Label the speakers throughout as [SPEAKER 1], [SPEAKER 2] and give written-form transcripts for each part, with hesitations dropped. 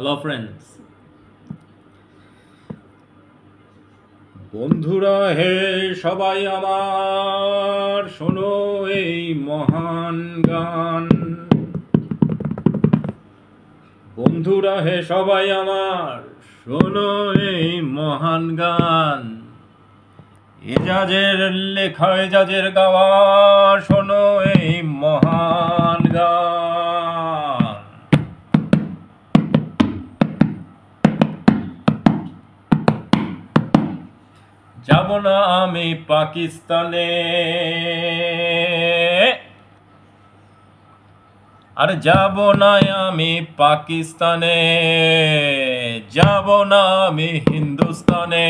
[SPEAKER 1] Hello friends, বন্ধুরা হে সবাই আমার, শোনো এই মহান গান। বন্ধুরা হে সবাই আমার, শোনো এই মহান গান। এজাজের লেখা, এজাজের গাওয়া, শোনো এই মহান গান। যাব না আমি পাকিস্তানে, আর যাব না আমি পাকিস্তানে, যাব না আমি হিন্দুস্তানে।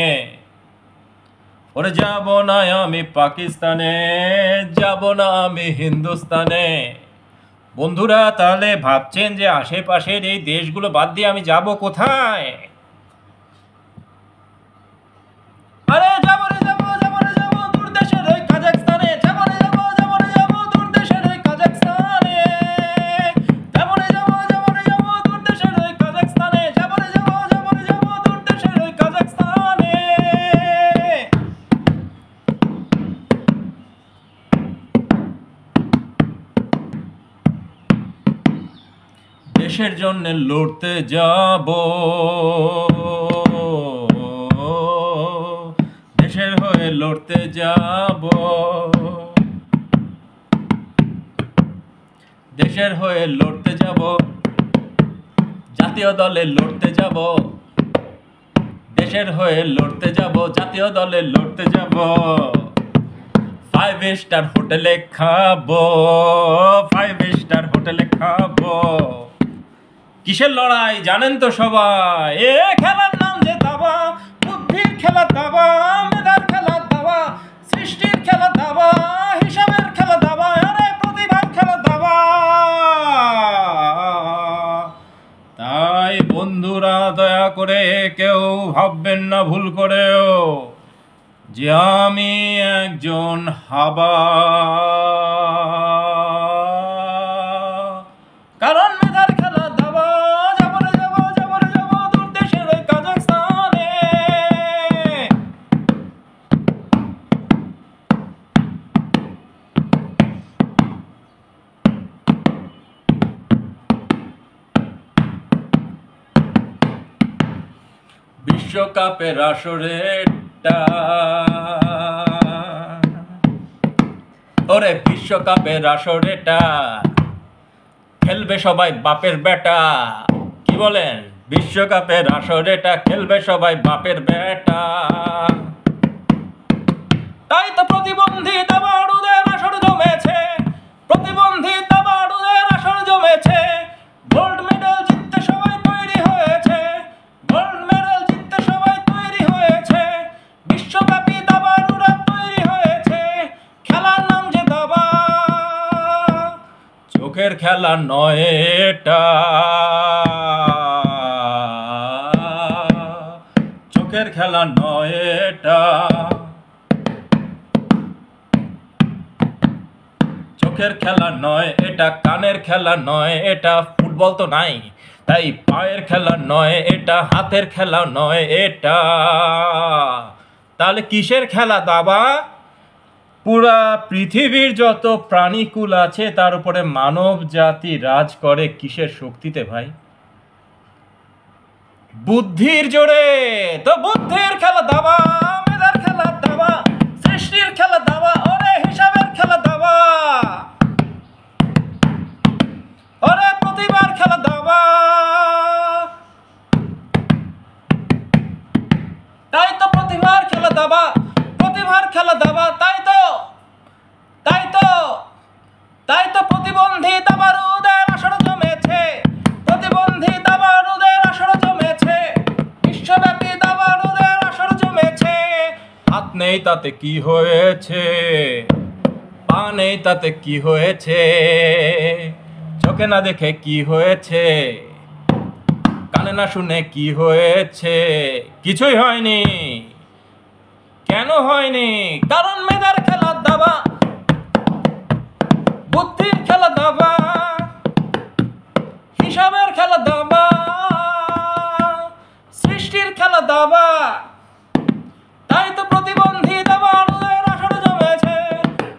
[SPEAKER 1] ওরে যাব না আমি পাকিস্তানে, যাব না আমি হিন্দুস্তানে। বন্ধুরা তাহলে ভাবছেন যে আশেপাশের এই দেশগুলো বাদ দিয়ে আমি যাব কোথায়? আরে যাবো রে যাবো, যাবো রে যাবো দূর দেশের ওই কাজাকস্তানে, যাবো রে যাবো, যাবো রে যাবো দূর দেশের ওই কাজাকস্তানে, যাবো রে যাবো, যাবো রে যাবো দূর দেশের ওই কাজাকস্তানে, যাবো রে যাবো, যাবো রে যাবো দূর দেশের ওই কাজাকস্তানে। দেশের জন্য লড়তে যাব, দেশের হয়ে লড়তে যাব, দেশের হয়ে লড়তে যাব, জাতীয় দলে লড়তে যাব, দেশের হয়ে লড়তে যাব, জাতীয় দলে লড়তে যাব। 5 স্টার হোটেলে খাবো, 5 স্টার হোটেলে খাবো। কিসের লড়াই জানেন তো সবাই? এ খেলার নাম যে দাবা, বুদ্ধির খেলা দাবা, মেধার খেলা দাবা, সৃষ্টির খেলা দাবা, হিসাবের খেলা দাবা, আরে প্রতিভার খেলা দাবা। তাই বন্ধুরা দয়া করে কেউ ভাববেন না ভুল করেও যে আমি একজন হাবা, কারণ মেধার খেলা দাবা। যাবো রে যাবো, যাবো রে যাবো দূর দেশের ওই কাজাকস্তানে। বিশ্বকাপের আসরেটা, ওরে বিশ্বকাপের আসরেটা খেলবে সবাই বাপের বেটা। কি বলেন? বিশ্বকাপের আসরেটা খেলবে সবাই বাপের বেটা। তাই তো প্রতিবন্ধী দাবাড়ুদের আসর জমেছে, প্রতিবন্ধী দাবাড়ুদের আসর জমেছে। গোল্ড মেডেল জিততে সবাই তৈরি হয়েছে, গোল্ড মেডেল জিততে সবাই তৈরি হয়েছে। বিশ্বব্যাপী দাবাড়ুরা তৈরি হয়েছে, খেলার নাম যে দাবা। চোখের খেলা নয় এটা, চোখের খেলা নয় এটা, চোখের খেলা নয় এটা, কানের খেলা নয় এটা। ফুটবল তো নাই, তাই পায়ের খেলা নয় এটা, হাতের খেলা নয় এটা। তাহলে কিসের খেলা দাবা? পুরা পৃথিবীর যত প্রাণীকুল আছে তার উপরে মানব জাতি রাজ করে কিসের শক্তিতে ভাই? বুদ্ধির জোরে। তো বুদ্ধির খেলা দাবা, মেধার খেলা দাবা, সৃষ্টির খেলা দাবা, ওরে হিসাবের খেলা দাবা, ওরে প্রতিভার খেলা দাবা। তাই তো প্রতিভার খেলা দাবা, প্রতিভার খেলা দাবা। তাই তো, তাই তো, তাই তো প্রতিবন্ধী দাবাড়ুদের আসর জমেছে, প্রতিবন্ধী দাবাড়ুদের আসর জমেছে, বিশ্বব্যাপী দাবাড়ুদের আসর জমেছে। হাত নেই তাতে কি হয়েছে, পা নেই তাতে কি হয়েছে, চোখে না দেখে কি হয়েছে, কানে না শুনে কি হয়েছে? কিছুই হয়নি। কেন হয়নি? কারণ মেধার খেলা দাবা, বুদ্ধির খেলা দাবা, হিসাবের খেলা দাবা। দাবা, তাই তো প্রতিবন্ধী দাবানলের আসর জমেছে,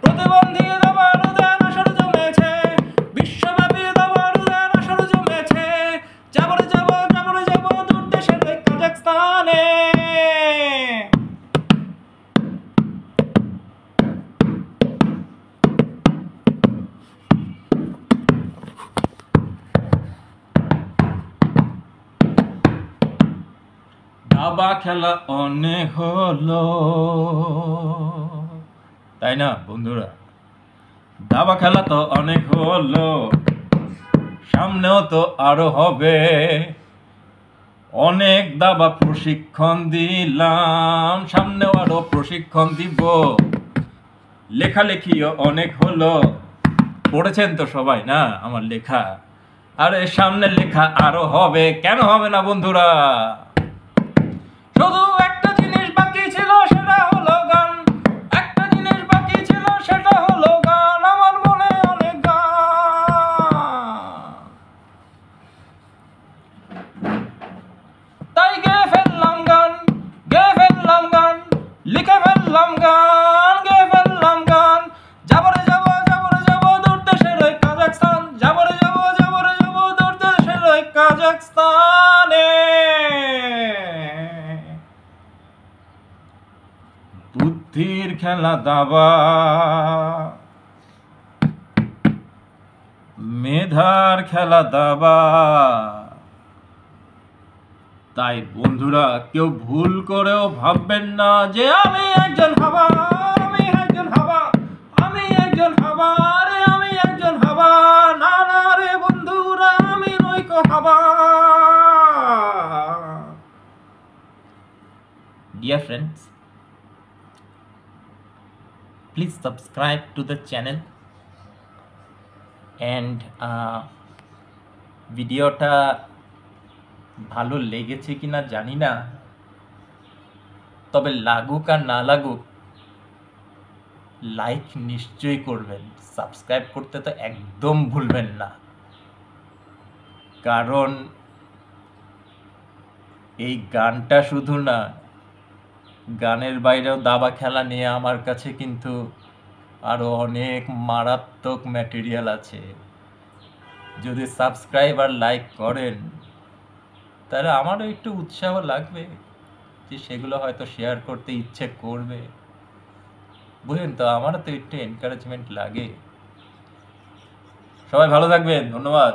[SPEAKER 1] প্রতিবন্ধী দাবানলের আসর জমেছে, বিশ্বব্যাপী দাবানলের আসর জমেছে। যাবো রে যাবো, যাবো রে যাবো দূর দেশের ওই কাজাখস্তানে। দাবা খেলা অনেক হলো, তাই না বন্ধুরা? দাবা খেলা তো অনেক হলো, সামনেও তো আরো হবে। অনেক দাবা প্রশিক্ষণ দিলাম, সামনেও আরো প্রশিক্ষণ দিব। লেখালেখিও অনেক হলো, পড়েছেন তো সবাই না আমার লেখা? আরে সামনে লেখা আরো হবে, কেন হবে না বন্ধুরা? শুধু একটা জিনিস বাকি ছিল, সেটা হলো গান। একটা জিনিস বাকি ছিল, সেটা হলো গান। আমার মনে অনেক গান, তাই গেয়ে ফেললাম গান, গেয়ে ফেললাম গান, লিখে ফেললাম গান, গেয়ে ফেললাম গান। যাবো রে যাবো, যাবো রে যাবো দূর দেশের ওই কাজাখস্তান, যাবো রে যাবো, যাবো রে যাবো দূর দেশের ওই কাজাখস্তানে। বুদ্ধির খেলা দাবা, মেধার খেলা দাবা। তাই বন্ধুরা কেউ ভুল করেও ভাববেন না যে আমি একজন হাবা, আমি একজন হাবা, আমি একজন হাবা, রে আমি একজন হাবা। না না রে বন্ধুরা, আমি নই কো হাবা। Dear friends, please subscribe to the channel and ভিডিওটা ভালো লেগেছে কিনা জানি না, তবে লাগুক আর না লাগুক লাইক নিশ্চয়ই করবেন, সাবস্ক্রাইব করতে তো একদম ভুলবেন না। কারণ এই গানটা শুধু না, গানের বাইরেও দাবা খেলা নিয়ে আমার কাছে কিন্তু আরো অনেক মারাত্মক ম্যাটেরিয়াল আছে। যদি সাবস্ক্রাইব আর লাইক করেন তাহলে আমারও একটু উৎসাহ লাগবে, যে সেগুলো হয়তো শেয়ার করতে ইচ্ছে করবে। বুঝলেন তো, আমারও তো একটু এনকারেজমেন্ট লাগে। সবাই ভালো থাকবেন, ধন্যবাদ।